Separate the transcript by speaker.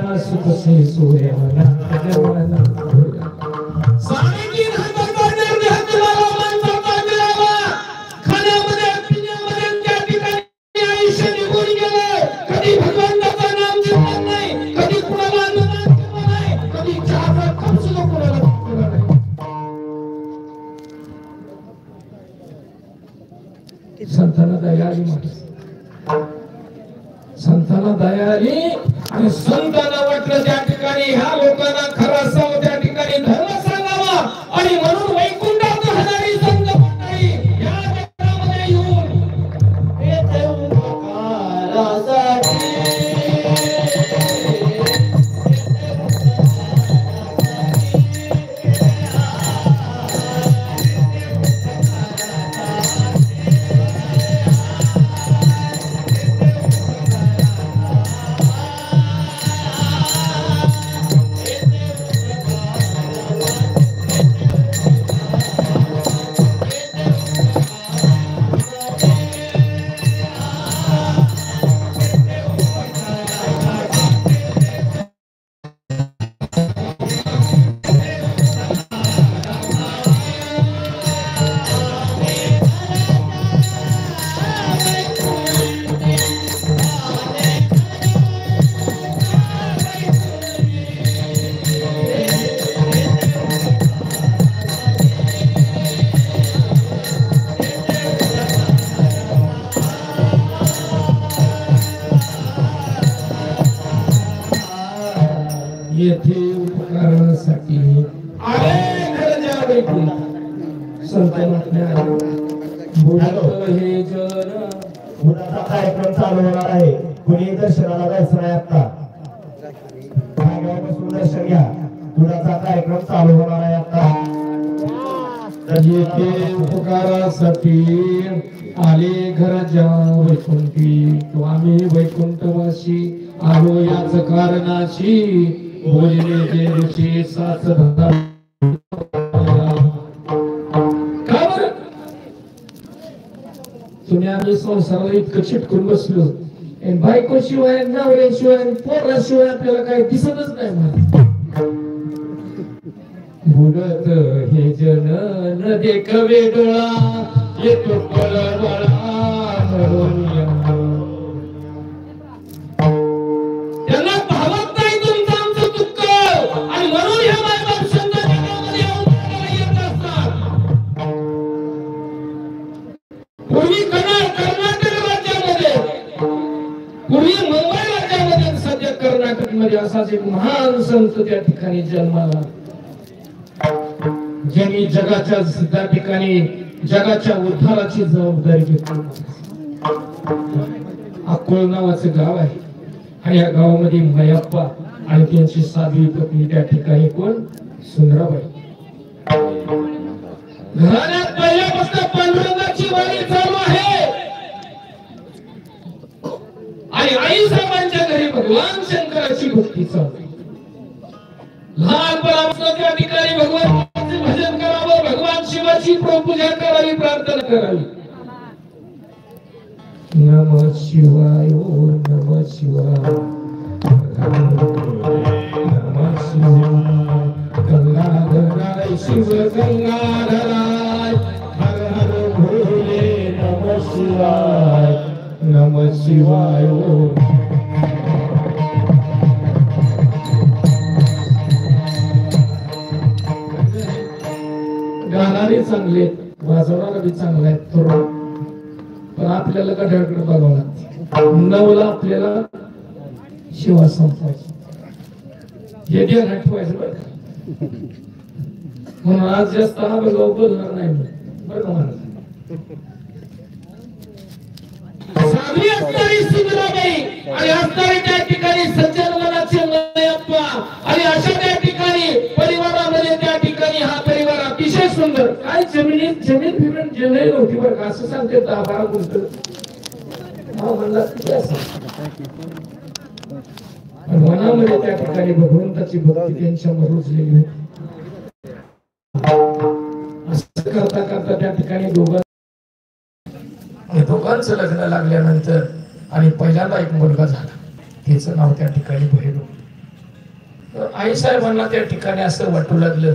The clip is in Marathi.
Speaker 1: या सुख से सोया संतांना दया आली संतांना दया आली आणि संतांना वाटलं त्या ठिकाणी ह्या लोकांना खरा असावं त्या ठिकाणी धर्म सांगावा आणि म्हणून वैकुंठात हजारी संत मंडळी या जगामध्ये येऊन हे देव कारासाठी येथे उपकारासाठी आले घरच्या वैकुंठ संतांना बुडत हे जन
Speaker 2: बुडाचा कार्यक्रम चालू होणार आहे. कुणी दर्शनाला जायचं नाही आता बसून दर्शन घ्या. बुडाचा कार्यक्रम चालू होणार आहे आता.
Speaker 1: तर येथे उपकारासाठी आले घरच्या वैकुंठी तो आम्ही वैकुंठवासी आलो याच कारणाशी बोलले जे ऋषी सात तुम्ही आम्ही संसाराला इतकं चिटकून बसलो बायको शिवाय नवऱ्याशिवाय पोराशिवाय आपल्याला काही दिसतच नाही मला बुडत हे जन न देखवे डोळा येतो पळवळा म्हणून असाच एक महान संत त्या ठिकाणी जन्माला ज्यांनी जगाच्या त्या ठिकाणी जगाच्या उद्धाराची जबाबदारी घेतली. अकोळ नावाचं गाव आहे आणि या गावामध्ये मयप्पा आणि त्यांची साध्वी पत्नी त्या ठिकाणी कोण सुंदराबाई. घराण्यात पहिल्यापासून पांडुरंगाची वारी चालू आहे आणि आई साहेबांच्या घरी भगवान शंकराची भक्ती चालू. लहानपणापासून त्या ठिकाणी भगवानचे भजन करावं, भगवान शिवाची पूजा करावी, प्रार्थना करावी. नमः शिवाय ओम नमः शिवाय नमः शिवाय गंगाधराय शिव गंगाधराय हर हर भोले नमः शिवाय नमः शिवाय ओम. गाणारे चांगले वाजवणारा बी चांगला आहे थोडं पण आपल्याला गड्याकडे बघावं लागतं. नवला आपल्याला शिवा संपवायचं हे ध्यानात ठेवायचं बरं का. म्हणून आज जास्त हा बघाव बोलणार नाही बरं का मला. साधी असणारी सुंदराबाई आणि असणारी त्या ठिकाणी सज्जन मनाचे मयप्पा आणि अशा त्या ठिकाणी परिवारामध्ये त्या ठिकाणी हा परिवार अतिशय सुंदर. काय जमीन फिरून जमीन होती बरं का असं सांगते 10-12 गुंठ म्हणला मनामध्ये त्या ठिकाणी भगवंताची भक्ती त्यांच्यावर रुजलेली होती. असं करता करता त्या ठिकाणी दोघांचं लग्न लागल्यानंतर आणि पहिल्यांदा एक मुलगा झाला. त्याचं नाव त्या ठिकाणी भैरव. आई साहेबांना त्या ठिकाणी असं वाटू लागलं